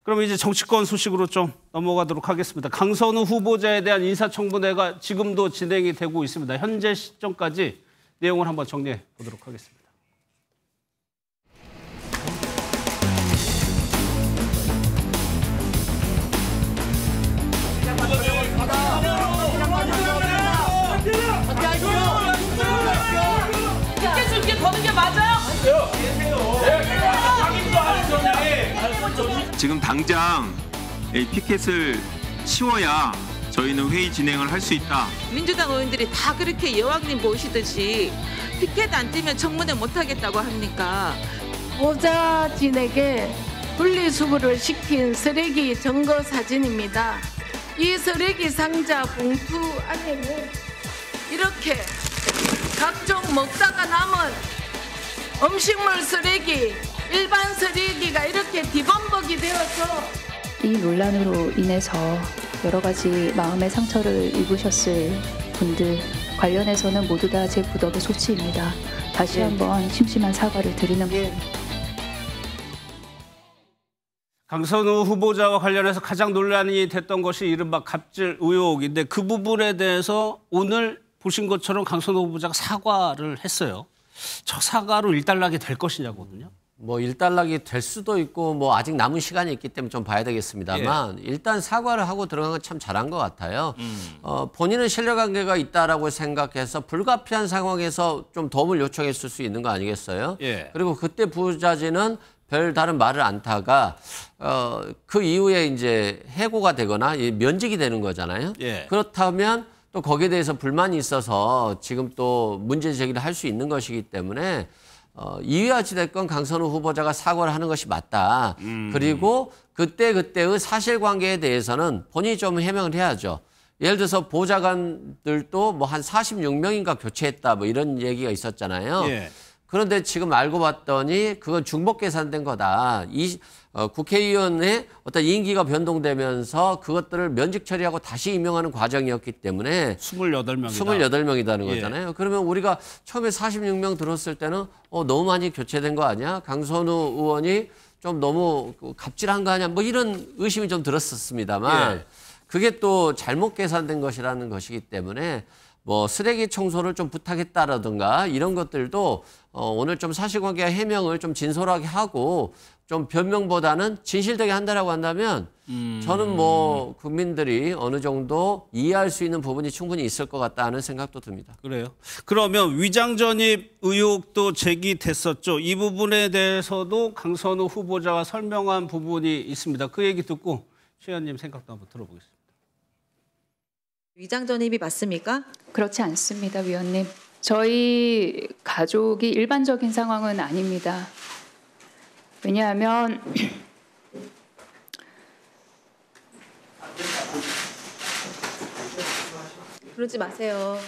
그럼 이제 정치권 소식으로 좀 넘어가도록 하겠습니다. 강선우 후보자에 대한 인사청문회가 지금도 진행이 되고 있습니다. 현재 시점까지 내용을 한번 정리해 보도록 하겠습니다. 피켓 줄게 거는 게 맞아요? 지금 당장 이 피켓을 치워야 저희는 회의 진행을 할 수 있다. 민주당 의원들이 다 그렇게 여왕님 모시듯이 피켓 안 뛰면 청문회 못 하겠다고 합니까? 보좌진에게 분리수거를 시킨 쓰레기 증거 사진입니다. 이 쓰레기 상자 봉투 안에는 이렇게 각종 먹다가 남은 음식물 쓰레기, 일반 쓰레기가 이렇게 뒤범벅이 되어서 이 논란으로 인해서 여러 가지 마음의 상처를 입으셨을 분들 관련해서는 모두 다 제 부덕의 소치입니다. 다시 한번 심심한 사과를 드리는 겁니다. 강선우 후보자와 관련해서 가장 논란이 됐던 것이 이른바 갑질 의혹인데 그 부분에 대해서 오늘 보신 것처럼 강선우 후보자가 사과를 했어요. 저 사과로 일단락이 될 것이냐거든요. 뭐 일단락이 될 수도 있고 뭐 아직 남은 시간이 있기 때문에 좀 봐야 되겠습니다만 일단 사과를 하고 들어간 건 참 잘한 것 같아요. 본인은 신뢰관계가 있다라고 생각해서 불가피한 상황에서 좀 도움을 요청했을 수 있는 거 아니겠어요? 그리고 그때 부자진은 별 다른 말을 안 타가 그 이후에 이제 해고가 되거나 면직이 되는 거잖아요. 그렇다면 또 거기에 대해서 불만이 있어서 지금 또 문제 제기를 할 수 있는 것이기 때문에 이유야 어찌됐건 강선우 후보자가 사과를 하는 것이 맞다. 그리고 그때의 사실관계에 대해서는 본인이 좀 해명을 해야죠. 예를 들어서 보좌관들도 뭐 한 46명인가 교체했다 뭐 이런 얘기가 있었잖아요. 그런데 지금 알고 봤더니 그건 중복 계산된 거다. 국회의원의 어떤 임기가 변동되면서 그것들을 면직 처리하고 다시 임명하는 과정이었기 때문에 28명이다는 거잖아요. 그러면 우리가 처음에 46명 들었을 때는 너무 많이 교체된 거 아니야? 강선우 의원이 좀 너무 갑질한 거 아니야? 뭐 이런 의심이 좀 들었었습니다만 그게 또 잘못 계산된 것이라는 것이기 때문에 뭐 쓰레기 청소를 좀 부탁했다라든가 이런 것들도 오늘 좀 사실관계 해명을 좀 진솔하게 하고 좀 변명보다는 진실되게 한다라고 한다면 저는 뭐 국민들이 어느 정도 이해할 수 있는 부분이 충분히 있을 것 같다는 생각도 듭니다. 그래요. 그러면 위장 전입 의혹도 제기됐었죠. 이 부분에 대해서도 강선우 후보자가 설명한 부분이 있습니다. 그 얘기 듣고 최 의원님 생각도 한번 들어보겠습니다. 위장 전입이 맞습니까? 그렇지 않습니다, 위원님. 저희 가족이 일반적인 상황은 아닙니다. 왜냐하면 그러지 마세요.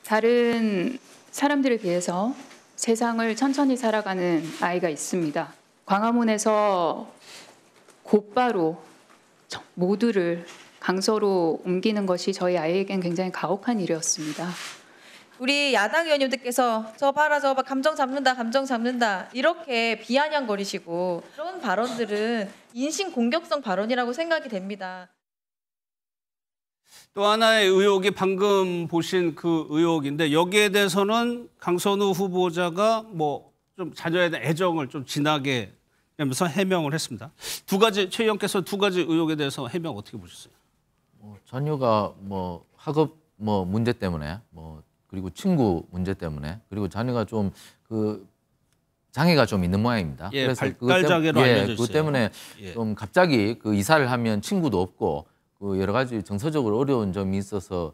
다른 사람들에 비해서 세상을 천천히 살아가는 아이가 있습니다. 광화문에서 곧바로 모두를 강서로 옮기는 것이 저희 아이에겐 굉장히 가혹한 일이었습니다. 우리 야당 의원님들께서 저 봐라 감정 잡는다 이렇게 비아냥거리시고 그런 발언들은 인신 공격성 발언이라고 생각이 됩니다. 또 하나의 의혹이 방금 보신 그 의혹인데 여기에 대해서는 강선우 후보자가 뭐 좀 자녀에 대한 애정을 좀 진하게 하면서 해명을 했습니다. 최 의원께서 두 가지 의혹에 대해서 해명 어떻게 보셨어요? 자녀가 뭐 학업 뭐 문제 때문에 그리고 친구 문제 때문에 그리고 자녀가 좀 그 장애가 좀 있는 모양입니다. 그래서 발달 장애로 알려져 있어요. 그것 때문에 좀 갑자기 그 이사를 하면 친구도 없고 그 여러 가지 정서적으로 어려운 점이 있어서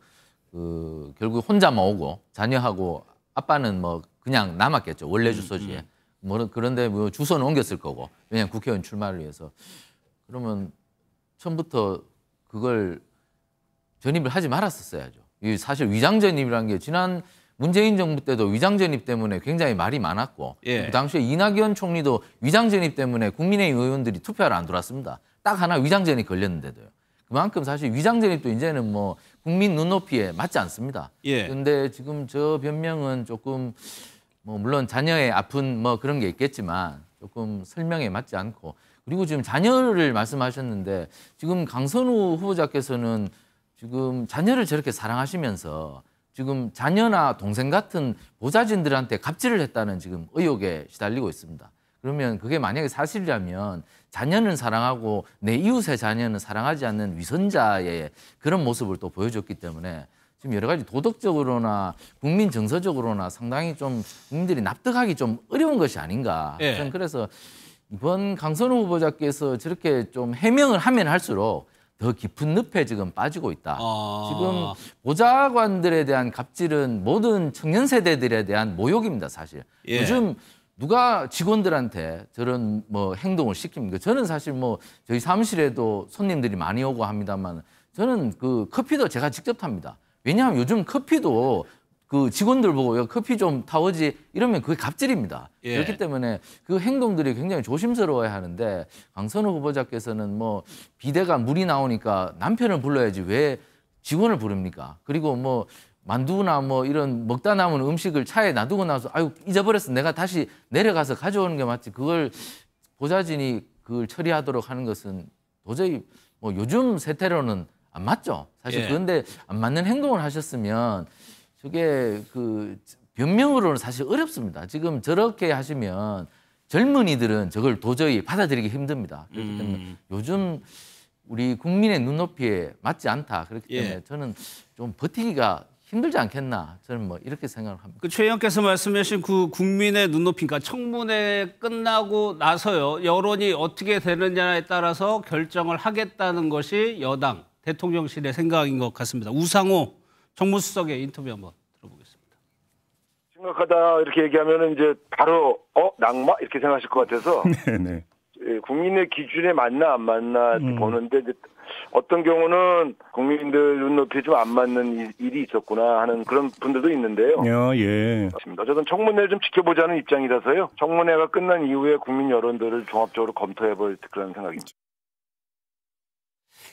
그 결국 혼자만 오고 자녀하고 아빠는 뭐 그냥 남았겠죠. 원래 주소지에. 그런데 뭐 주소는 옮겼을 거고 왜냐하면 국회의원 출마를 위해서. 그러면 처음부터 그걸 전입을 하지 말았었어야죠. 사실 위장 전입이라는 게 지난 문재인 정부 때도 위장 전입 때문에 굉장히 말이 많았고 그 당시에 이낙연 총리도 위장 전입 때문에 국민의힘 의원들이 투표하러 안 들어왔습니다. 딱 하나 위장 전입 걸렸는데도요. 그만큼 사실 위장 전입도 이제는 뭐 국민 눈높이에 맞지 않습니다. 그런데 지금 저 변명은 조금 뭐 물론 자녀의 아픈 뭐 그런 게 있겠지만 조금 설명에 맞지 않고 그리고 지금 자녀를 말씀하셨는데 지금 강선우 후보자께서는 지금 자녀를 저렇게 사랑하시면서 지금 자녀나 동생 같은 보좌진들한테 갑질을 했다는 지금 의혹에 시달리고 있습니다. 그러면 그게 만약에 사실이라면 자녀는 사랑하고 내 이웃의 자녀는 사랑하지 않는 위선자의 그런 모습을 또 보여줬기 때문에 지금 여러 가지 도덕적으로나 국민 정서적으로나 상당히 좀 국민들이 납득하기 좀 어려운 것이 아닌가. 예. 저는 그래서 이번 강선우 후보자께서 저렇게 좀 해명을 하면 할수록 더 깊은 늪에 지금 빠지고 있다. 지금 보좌관들에 대한 갑질은 모든 청년 세대들에 대한 모욕입니다, 사실. 예. 요즘 누가 직원들한테 저런 뭐 행동을 시킵니까? 저는 사실 뭐 저희 사무실에도 손님들이 많이 오고 합니다만 저는 그 커피도 제가 직접 탑니다. 왜냐하면 요즘 커피도 그 직원들 보고 야, 커피 좀 타오지 이러면 그게 갑질입니다. 예. 그렇기 때문에 그 행동들이 굉장히 조심스러워야 하는데 강선우 후보자께서는 뭐 비대가 물이 나오니까 남편을 불러야지 왜 직원을 부릅니까? 그리고 뭐 만두나 뭐 이런 먹다 남은 음식을 차에 놔두고 나서 아유 잊어버렸어 내가 다시 내려가서 가져오는 게 맞지 그걸 보좌진이 그걸 처리하도록 하는 것은 도저히 뭐 요즘 세태로는 안 맞죠. 사실 예. 그런데 안 맞는 행동을 하셨으면 저게 그 변명으로는 사실 어렵습니다. 지금 저렇게 하시면 젊은이들은 저걸 도저히 받아들이기 힘듭니다. 그렇기 때문에 요즘 우리 국민의 눈높이에 맞지 않다. 그렇기 때문에 예. 저는 좀 버티기가 힘들지 않겠나. 저는 뭐 이렇게 생각을 합니다. 그 최 의원께서 말씀하신 그 국민의 눈높이, 그러니까 청문회 끝나고 나서요 여론이 어떻게 되느냐에 따라서 결정을 하겠다는 것이 여당 대통령실의 생각인 것 같습니다. 우상호 정무수석의 인터뷰 한번 들어보겠습니다. 심각하다 이렇게 얘기하면 이제 바로 낙마 이렇게 생각하실 것 같아서 네네. 국민의 기준에 맞나 안 맞나 보는데 이제 어떤 경우는 국민들 눈높이에 좀 안 맞는 일이 있었구나 하는 그런 분들도 있는데요. 예. 어쨌든 청문회를 좀 지켜보자는 입장이라서요. 청문회가 끝난 이후에 국민 여론들을 종합적으로 검토해볼 그런 생각입니다.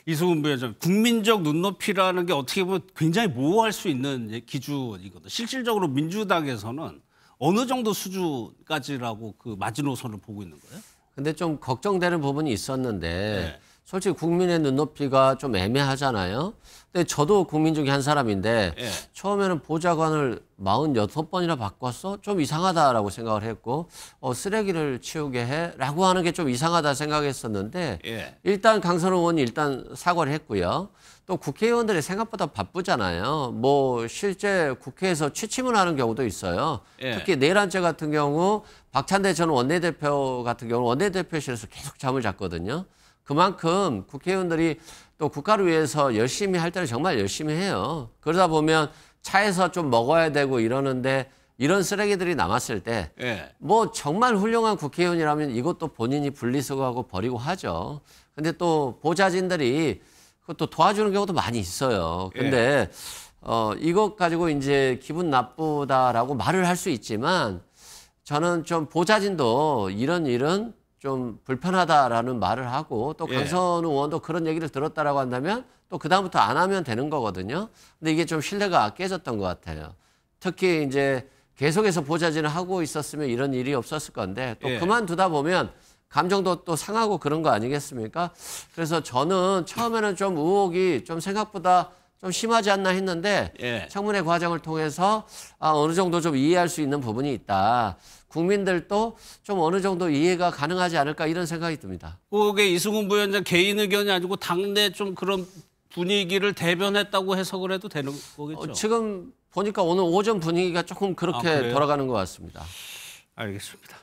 이수근 부위원장, 국민적 눈높이라는 게 어떻게 보면 굉장히 모호할 수 있는 기준이거든요. 실질적으로 민주당에서는 어느 정도 수준까지라고 그 마지노선을 보고 있는 거예요? 근데 좀 걱정되는 부분이 있었는데 네. 솔직히 국민의 눈높이가 좀 애매하잖아요. 근데 저도 국민 중에 한 사람인데 예. 처음에는 보좌관을 46번이나 바꿨어? 좀 이상하다라고 생각을 했고 쓰레기를 치우게 해? 라고 하는 게 좀 이상하다 생각했었는데 예. 일단 강선우 의원이 일단 사과를 했고요. 또 국회의원들이 생각보다 바쁘잖아요. 뭐 실제 국회에서 취침을 하는 경우도 있어요. 예. 특히 내란죄 같은 경우 박찬대 전 원내대표 같은 경우는 원내대표실에서 계속 잠을 잤거든요. 그만큼 국회의원들이 또 국가를 위해서 열심히 할 때는 정말 열심히 해요. 그러다 보면 차에서 좀 먹어야 되고 이러는데 이런 쓰레기들이 남았을 때 뭐 예. 정말 훌륭한 국회의원이라면 이것도 본인이 분리수거하고 버리고 하죠. 근데 또 보좌진들이 그것도 도와주는 경우도 많이 있어요. 근데 이것 가지고 이제 기분 나쁘다라고 말을 할 수 있지만 저는 좀 보좌진도 이런 일은 좀 불편하다라는 말을 하고 또 강선우 의원도 그런 얘기를 들었다라고 한다면 또 그다음부터 안 하면 되는 거거든요. 근데 이게 좀 신뢰가 깨졌던 것 같아요. 특히 이제 계속해서 보좌진을 하고 있었으면 이런 일이 없었을 건데 또 그만두다 보면 감정도 또 상하고 그런 거 아니겠습니까? 그래서 저는 처음에는 좀 의혹이 좀 생각보다 좀 심하지 않나 했는데 청문회 과정을 통해서 어느 정도 좀 이해할 수 있는 부분이 있다. 국민들도 좀 어느 정도 이해가 가능하지 않을까 이런 생각이 듭니다. 그게 이수근 부위원장 개인 의견이 아니고 당내 좀 그런 분위기를 대변했다고 해석을 해도 되는 거겠죠? 지금 보니까 오늘 오전 분위기가 조금 그렇게 돌아가는 것 같습니다. 알겠습니다.